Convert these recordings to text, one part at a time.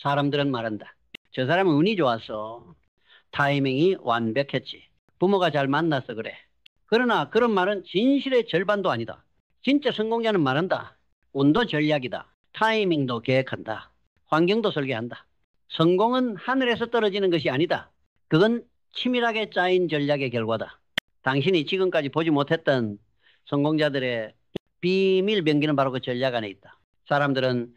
사람들은 말한다. 저 사람은 운이 좋아서 타이밍이 완벽했지. 부모가 잘 만나서 그래. 그러나 그런 말은 진실의 절반도 아니다. 진짜 성공자는 말한다. 운도 전략이다. 타이밍도 계획한다. 환경도 설계한다. 성공은 하늘에서 떨어지는 것이 아니다. 그건 치밀하게 짜인 전략의 결과다. 당신이 지금까지 보지 못했던 성공자들의 비밀 병기는 바로 그 전략 안에 있다. 사람들은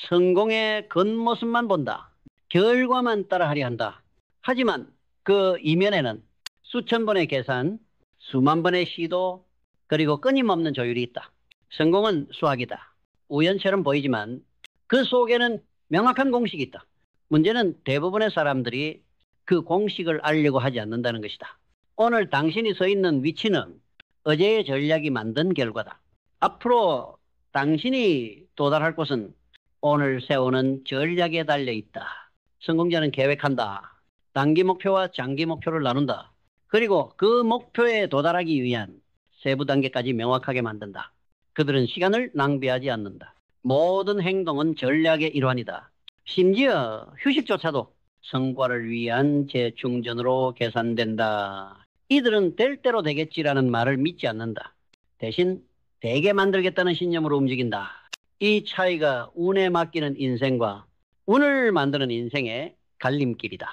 성공의 겉모습만 본다. 결과만 따라하려 한다. 하지만 그 이면에는 수천 번의 계산, 수만 번의 시도, 그리고 끊임없는 조율이 있다. 성공은 수학이다. 우연처럼 보이지만 그 속에는 명확한 공식이 있다. 문제는 대부분의 사람들이 그 공식을 알려고 하지 않는다는 것이다. 오늘 당신이 서 있는 위치는 어제의 전략이 만든 결과다. 앞으로 당신이 도달할 곳은 오늘 세우는 전략에 달려 있다. 성공자는 계획한다. 단기 목표와 장기 목표를 나눈다. 그리고 그 목표에 도달하기 위한 세부 단계까지 명확하게 만든다. 그들은 시간을 낭비하지 않는다. 모든 행동은 전략의 일환이다. 심지어 휴식조차도 성과를 위한 재충전으로 계산된다. 이들은 될 대로 되겠지라는 말을 믿지 않는다. 대신 되게 만들겠다는 신념으로 움직인다. 이 차이가 운에 맡기는 인생과 운을 만드는 인생의 갈림길이다.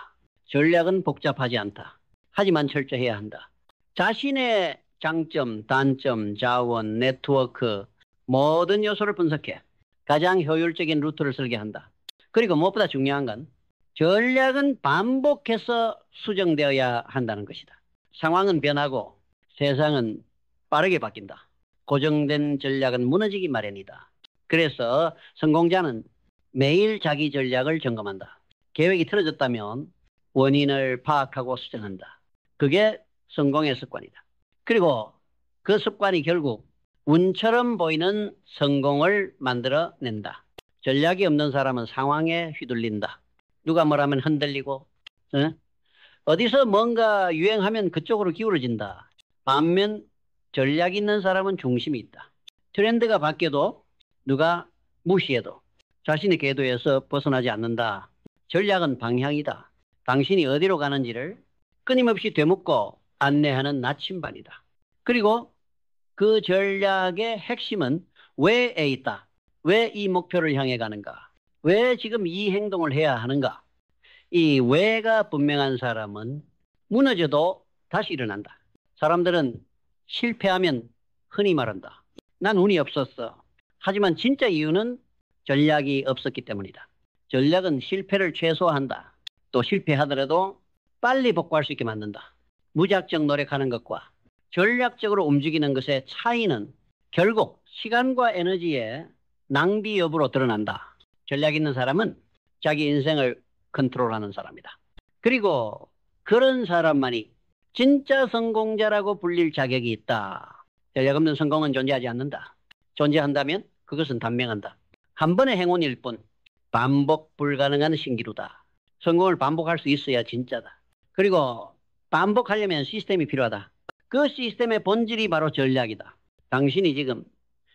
전략은 복잡하지 않다. 하지만 철저해야 한다. 자신의 장점, 단점, 자원, 네트워크 모든 요소를 분석해 가장 효율적인 루트를 설계한다. 그리고 무엇보다 중요한 건 전략은 반복해서 수정되어야 한다는 것이다. 상황은 변하고 세상은 빠르게 바뀐다. 고정된 전략은 무너지기 마련이다. 그래서 성공자는 매일 자기 전략을 점검한다. 계획이 틀어졌다면 원인을 파악하고 수정한다. 그게 성공의 습관이다. 그리고 그 습관이 결국 운처럼 보이는 성공을 만들어낸다. 전략이 없는 사람은 상황에 휘둘린다. 누가 뭐라면 흔들리고 어디서 뭔가 유행하면 그쪽으로 기울어진다. 반면 전략 있는 사람은 중심이 있다. 트렌드가 바뀌어도 누가 무시해도 자신의 궤도에서 벗어나지 않는다. 전략은 방향이다. 당신이 어디로 가는지를 끊임없이 되묻고 안내하는 나침반이다. 그리고 그 전략의 핵심은 왜에 있다. 왜 이 목표를 향해 가는가? 왜 지금 이 행동을 해야 하는가? 이 왜가 분명한 사람은 무너져도 다시 일어난다. 사람들은 실패하면 흔히 말한다. 난 운이 없었어. 하지만 진짜 이유는 전략이 없었기 때문이다. 전략은 실패를 최소화한다. 또 실패하더라도 빨리 복구할 수 있게 만든다. 무작정 노력하는 것과 전략적으로 움직이는 것의 차이는 결국 시간과 에너지의 낭비 여부로 드러난다. 전략 있는 사람은 자기 인생을 컨트롤하는 사람이다. 그리고 그런 사람만이 진짜 성공자라고 불릴 자격이 있다. 전략 없는 성공은 존재하지 않는다. 존재한다면 그것은 단명한다. 한 번의 행운일 뿐 반복 불가능한 신기루다. 성공을 반복할 수 있어야 진짜다. 그리고 반복하려면 시스템이 필요하다. 그 시스템의 본질이 바로 전략이다. 당신이 지금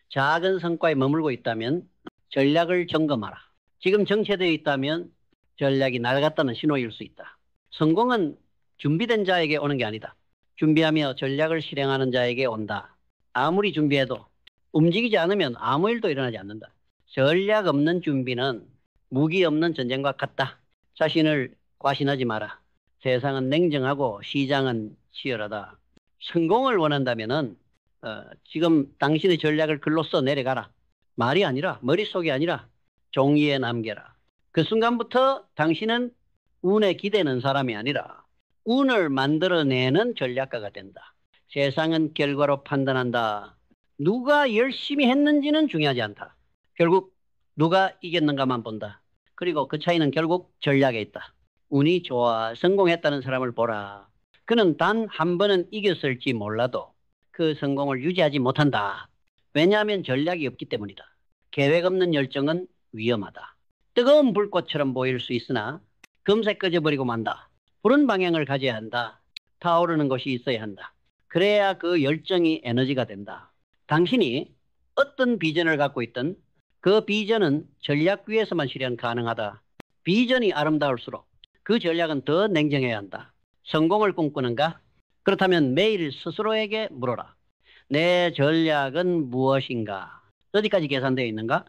작은 성과에 머물고 있다면 전략을 점검하라. 지금 정체되어 있다면 전략이 낡았다는 신호일 수 있다. 성공은 준비된 자에게 오는 게 아니다. 준비하며 전략을 실행하는 자에게 온다. 아무리 준비해도 움직이지 않으면 아무 일도 일어나지 않는다. 전략 없는 준비는 무기 없는 전쟁과 같다. 자신을 과신하지 마라. 세상은 냉정하고 시장은 치열하다. 성공을 원한다면은 지금 당신의 전략을 글로 써 내려가라. 말이 아니라 머릿속이 아니라 종이에 남겨라. 그 순간부터 당신은 운에 기대는 사람이 아니라 운을 만들어내는 전략가가 된다. 세상은 결과로 판단한다. 누가 열심히 했는지는 중요하지 않다. 결국 누가 이겼는가만 본다. 그리고 그 차이는 결국 전략에 있다. 운이 좋아 성공했다는 사람을 보라. 그는 단 한 번은 이겼을지 몰라도 그 성공을 유지하지 못한다. 왜냐하면 전략이 없기 때문이다. 계획 없는 열정은 위험하다. 뜨거운 불꽃처럼 보일 수 있으나 금세 꺼져버리고 만다. 푸른 방향을 가져야 한다. 타오르는 것이 있어야 한다. 그래야 그 열정이 에너지가 된다. 당신이 어떤 비전을 갖고 있든 그 비전은 전략 위에서만 실현 가능하다. 비전이 아름다울수록 그 전략은 더 냉정해야 한다. 성공을 꿈꾸는가? 그렇다면 매일 스스로에게 물어라. 내 전략은 무엇인가? 어디까지 계산되어 있는가?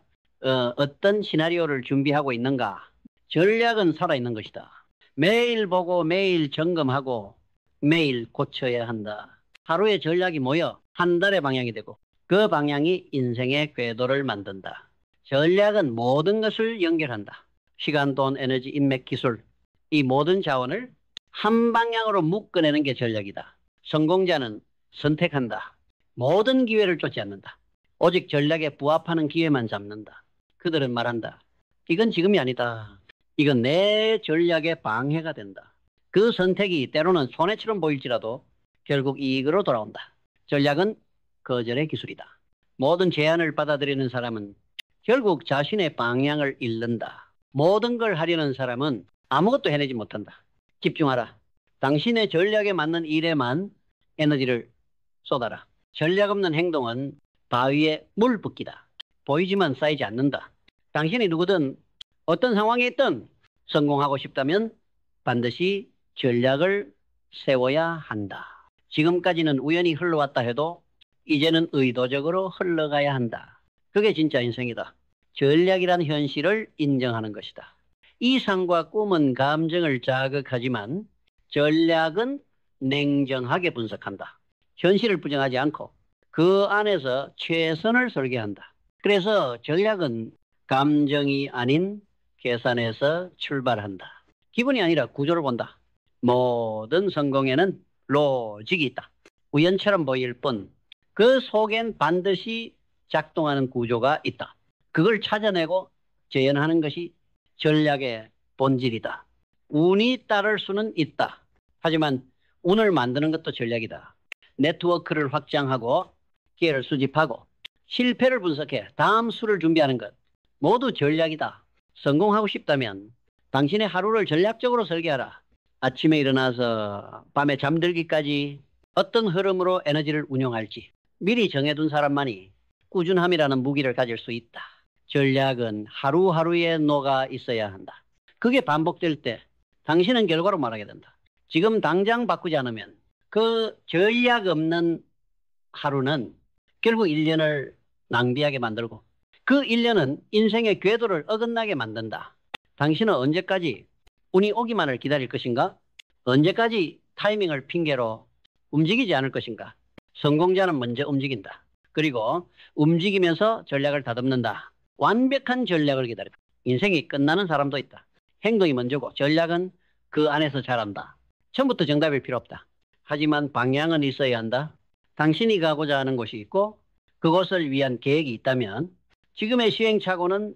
어떤 시나리오를 준비하고 있는가? 전략은 살아있는 것이다. 매일 보고 매일 점검하고 매일 고쳐야 한다. 하루의 전략이 모여 한 달의 방향이 되고 그 방향이 인생의 궤도를 만든다. 전략은 모든 것을 연결한다. 시간, 돈, 에너지, 인맥, 기술 이 모든 자원을 한 방향으로 묶어내는 게 전략이다. 성공자는 선택한다. 모든 기회를 쫓지 않는다. 오직 전략에 부합하는 기회만 잡는다. 그들은 말한다. 이건 지금이 아니다. 이건 내 전략의 방해가 된다. 그 선택이 때로는 손해처럼 보일지라도 결국 이익으로 돌아온다. 전략은 거절의 기술이다. 모든 제안을 받아들이는 사람은 결국 자신의 방향을 잃는다. 모든 걸 하려는 사람은 아무것도 해내지 못한다. 집중하라. 당신의 전략에 맞는 일에만 에너지를 쏟아라. 전략 없는 행동은 바위에 물 붓기다. 보이지만 쌓이지 않는다. 당신이 누구든 어떤 상황에 있든 성공하고 싶다면 반드시 전략을 세워야 한다. 지금까지는 우연히 흘러왔다 해도 이제는 의도적으로 흘러가야 한다. 그게 진짜 인생이다. 전략이란 현실을 인정하는 것이다. 이상과 꿈은 감정을 자극하지만 전략은 냉정하게 분석한다. 현실을 부정하지 않고 그 안에서 최선을 설계한다. 그래서 전략은 감정이 아닌 계산에서 출발한다. 기분이 아니라 구조를 본다. 모든 성공에는 로직이 있다. 우연처럼 보일 뿐 그 속엔 반드시 작동하는 구조가 있다. 그걸 찾아내고 재현하는 것이 전략의 본질이다. 운이 따를 수는 있다. 하지만 운을 만드는 것도 전략이다. 네트워크를 확장하고 기회를 수집하고 실패를 분석해 다음 수를 준비하는 것 모두 전략이다. 성공하고 싶다면 당신의 하루를 전략적으로 설계하라. 아침에 일어나서 밤에 잠들기까지 어떤 흐름으로 에너지를 운용할지 미리 정해둔 사람만이 꾸준함이라는 무기를 가질 수 있다. 전략은 하루하루에 녹아 있어야 한다. 그게 반복될 때 당신은 결과로 말하게 된다. 지금 당장 바꾸지 않으면 그 전략 없는 하루는 결국 1년을 낭비하게 만들고 그 1년은 인생의 궤도를 어긋나게 만든다. 당신은 언제까지 운이 오기만을 기다릴 것인가? 언제까지 타이밍을 핑계로 움직이지 않을 것인가? 성공자는 먼저 움직인다. 그리고 움직이면서 전략을 다듬는다. 완벽한 전략을 기다린다. 인생이 끝나는 사람도 있다. 행동이 먼저고 전략은 그 안에서 자란다. 처음부터 정답일 필요 없다. 하지만 방향은 있어야 한다. 당신이 가고자 하는 곳이 있고 그곳을 위한 계획이 있다면 지금의 시행착오는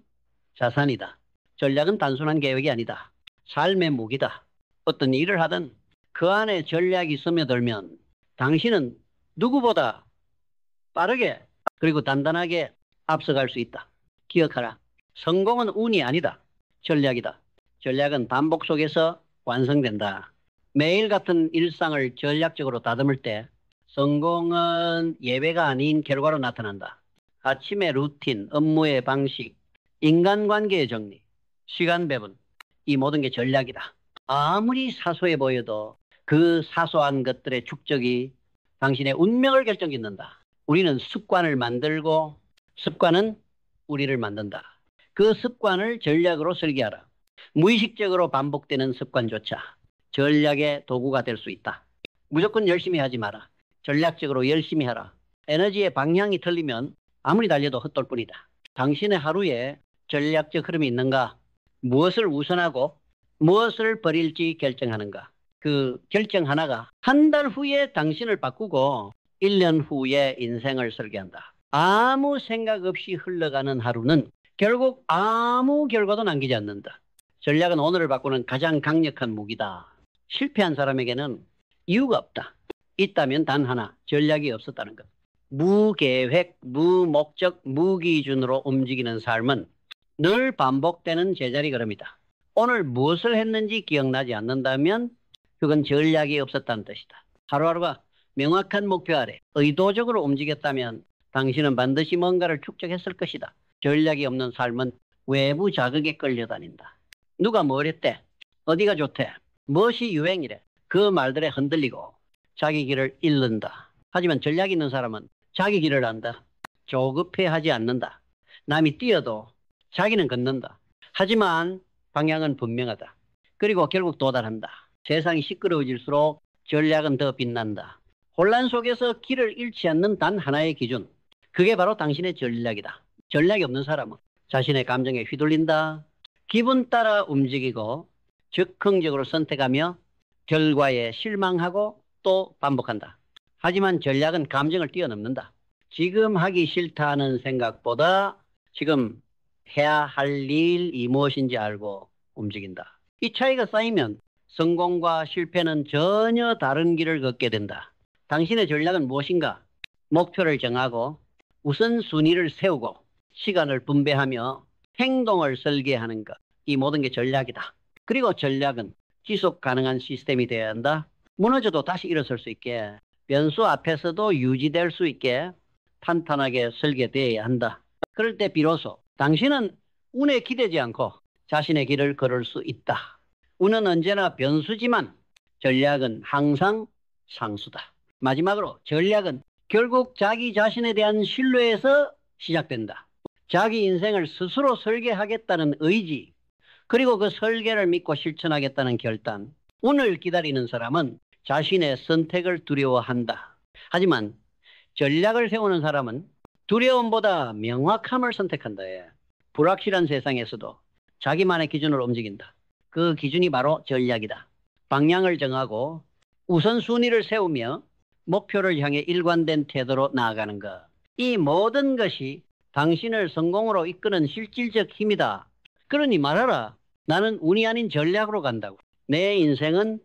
자산이다. 전략은 단순한 계획이 아니다. 삶의 무기다. 어떤 일을 하든 그 안에 전략이 스며들면 당신은 누구보다 빠르게 그리고 단단하게 앞서갈 수 있다. 기억하라. 성공은 운이 아니다. 전략이다. 전략은 반복 속에서 완성된다. 매일 같은 일상을 전략적으로 다듬을 때 성공은 예외가 아닌 결과로 나타난다. 아침의 루틴, 업무의 방식, 인간관계의 정리, 시간 배분 이 모든 게 전략이다. 아무리 사소해 보여도 그 사소한 것들의 축적이 당신의 운명을 결정짓는다. 우리는 습관을 만들고 습관은 우리를 만든다. 그 습관을 전략으로 설계하라. 무의식적으로 반복되는 습관조차 전략의 도구가 될 수 있다. 무조건 열심히 하지 마라. 전략적으로 열심히 하라. 에너지의 방향이 틀리면 아무리 달려도 헛돌 뿐이다. 당신의 하루에 전략적 흐름이 있는가? 무엇을 우선하고 무엇을 버릴지 결정하는가? 그 결정 하나가 한 달 후에 당신을 바꾸고 1년 후에 인생을 설계한다. 아무 생각 없이 흘러가는 하루는 결국 아무 결과도 남기지 않는다. 전략은 오늘을 바꾸는 가장 강력한 무기다. 실패한 사람에게는 이유가 없다. 있다면 단 하나, 전략이 없었다는 것. 무계획, 무목적, 무기준으로 움직이는 삶은 늘 반복되는 제자리 걸음이다. 오늘 무엇을 했는지 기억나지 않는다면 그건 전략이 없었다는 뜻이다. 하루하루가 명확한 목표 아래 의도적으로 움직였다면 당신은 반드시 뭔가를 축적했을 것이다. 전략이 없는 삶은 외부 자극에 끌려다닌다. 누가 뭘 했대? 어디가 좋대? 무엇이 유행이래? 그 말들에 흔들리고 자기 길을 잃는다. 하지만 전략 있는 사람은 자기 길을 안다. 조급해하지 않는다. 남이 뛰어도 자기는 걷는다. 하지만 방향은 분명하다. 그리고 결국 도달한다. 세상이 시끄러워질수록 전략은 더 빛난다. 혼란 속에서 길을 잃지 않는 단 하나의 기준. 그게 바로 당신의 전략이다. 전략이 없는 사람은 자신의 감정에 휘둘린다. 기분 따라 움직이고 즉흥적으로 선택하며 결과에 실망하고 또 반복한다. 하지만 전략은 감정을 뛰어넘는다. 지금 하기 싫다는 생각보다 지금 해야 할 일이 무엇인지 알고 움직인다. 이 차이가 쌓이면 성공과 실패는 전혀 다른 길을 걷게 된다. 당신의 전략은 무엇인가? 목표를 정하고 우선순위를 세우고 시간을 분배하며 행동을 설계하는 것. 이 모든 게 전략이다. 그리고 전략은 지속 가능한 시스템이 되어야 한다. 무너져도 다시 일어설 수 있게, 변수 앞에서도 유지될 수 있게 탄탄하게 설계되어야 한다. 그럴 때 비로소 당신은 운에 기대지 않고 자신의 길을 걸을 수 있다. 운은 언제나 변수지만 전략은 항상 상수다. 마지막으로 전략은 결국 자기 자신에 대한 신뢰에서 시작된다. 자기 인생을 스스로 설계하겠다는 의지, 그리고 그 설계를 믿고 실천하겠다는 결단. 운을 기다리는 사람은 자신의 선택을 두려워한다. 하지만 전략을 세우는 사람은 두려움보다 명확함을 선택한다. 불확실한 세상에서도 자기만의 기준으로 움직인다. 그 기준이 바로 전략이다. 방향을 정하고 우선순위를 세우며 목표를 향해 일관된 태도로 나아가는 것. 이 모든 것이 당신을 성공으로 이끄는 실질적 힘이다. 그러니 말하라. 나는 운이 아닌 전략으로 간다고. 내 인생은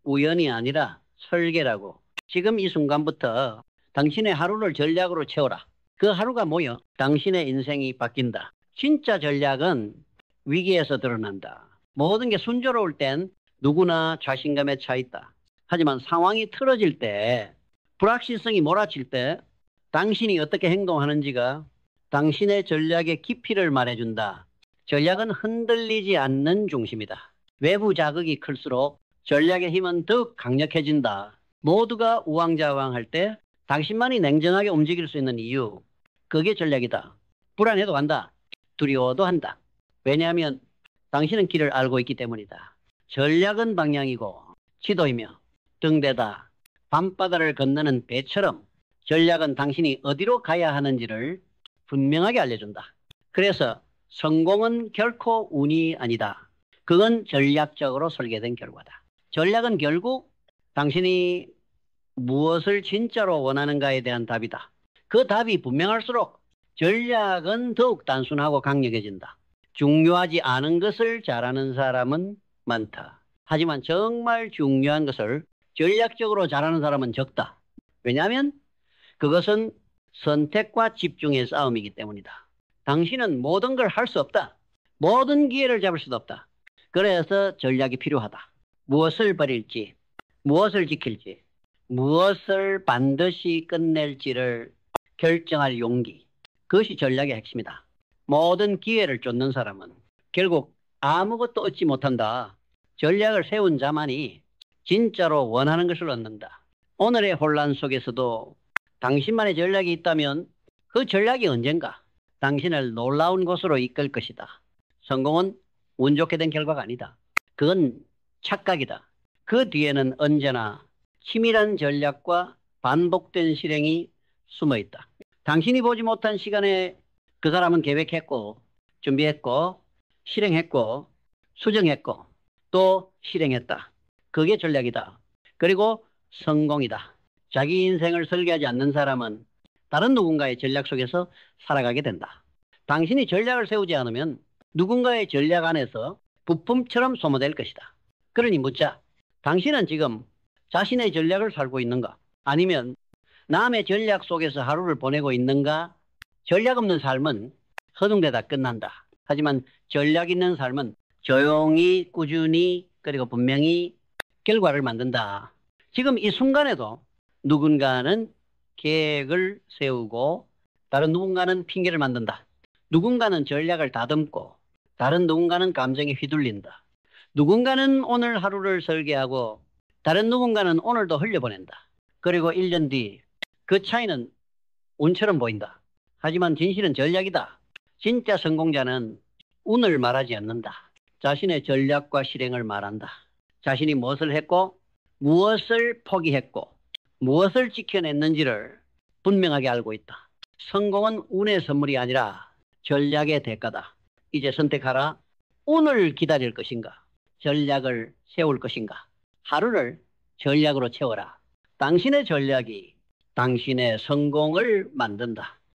우연이 아니라 설계라고. 지금 이 순간부터 당신의 하루를 전략으로 채워라. 그 하루가 뭐여? 당신의 인생이 바뀐다. 진짜 전략은 위기에서 드러난다. 모든 게 순조로울 땐 누구나 자신감에 차 있다. 하지만 상황이 틀어질 때, 불확실성이 몰아칠 때 당신이 어떻게 행동하는지가 당신의 전략의 깊이를 말해준다. 전략은 흔들리지 않는 중심이다. 외부 자극이 클수록 전략의 힘은 더욱 강력해진다. 모두가 우왕좌왕할 때 당신만이 냉정하게 움직일 수 있는 이유, 그게 전략이다. 불안해도 간다. 두려워도 한다. 왜냐하면 당신은 길을 알고 있기 때문이다. 전략은 방향이고 지도이며 등대다. 밤바다를 건너는 배처럼 전략은 당신이 어디로 가야 하는지를 분명하게 알려준다. 그래서 성공은 결코 운이 아니다. 그건 전략적으로 설계된 결과다. 전략은 결국 당신이 무엇을 진짜로 원하는가에 대한 답이다. 그 답이 분명할수록 전략은 더욱 단순하고 강력해진다. 중요하지 않은 것을 잘하는 사람은 많다. 하지만 정말 중요한 것을 전략적으로 잘하는 사람은 적다. 왜냐하면 그것은 선택과 집중의 싸움이기 때문이다. 당신은 모든 걸 할 수 없다. 모든 기회를 잡을 수도 없다. 그래서 전략이 필요하다. 무엇을 버릴지, 무엇을 지킬지, 무엇을 반드시 끝낼지를 결정할 용기. 그것이 전략의 핵심이다. 모든 기회를 쫓는 사람은 결국 아무것도 얻지 못한다. 전략을 세운 자만이 진짜로 원하는 것을 얻는다. 오늘의 혼란 속에서도 당신만의 전략이 있다면 그 전략이 언젠가 당신을 놀라운 곳으로 이끌 것이다. 성공은 운 좋게 된 결과가 아니다. 그건 착각이다. 그 뒤에는 언제나 치밀한 전략과 반복된 실행이 숨어 있다. 당신이 보지 못한 시간에 그 사람은 계획했고, 준비했고, 실행했고, 수정했고, 또 실행했다. 그게 전략이다. 그리고 성공이다. 자기 인생을 설계하지 않는 사람은 다른 누군가의 전략 속에서 살아가게 된다. 당신이 전략을 세우지 않으면 누군가의 전략 안에서 부품처럼 소모될 것이다. 그러니 묻자. 당신은 지금 자신의 전략을 살고 있는가? 아니면 남의 전략 속에서 하루를 보내고 있는가? 전략 없는 삶은 허둥대다 끝난다. 하지만 전략 있는 삶은 조용히 꾸준히 그리고 분명히 결과를 만든다. 지금 이 순간에도 누군가는 계획을 세우고 다른 누군가는 핑계를 만든다. 누군가는 전략을 다듬고 다른 누군가는 감정에 휘둘린다. 누군가는 오늘 하루를 설계하고 다른 누군가는 오늘도 흘려보낸다. 그리고 1년 뒤 그 차이는 운처럼 보인다. 하지만 진실은 전략이다. 진짜 성공자는 운을 말하지 않는다. 자신의 전략과 실행을 말한다. 자신이 무엇을 했고 무엇을 포기했고 무엇을 지켜냈는지를 분명하게 알고 있다. 성공은 운의 선물이 아니라 전략의 대가다. 이제 선택하라. 운을 기다릴 것인가? 전략을 세울 것인가? 하루를 전략으로 채워라. 당신의 전략이 당신의 성공을 만든다.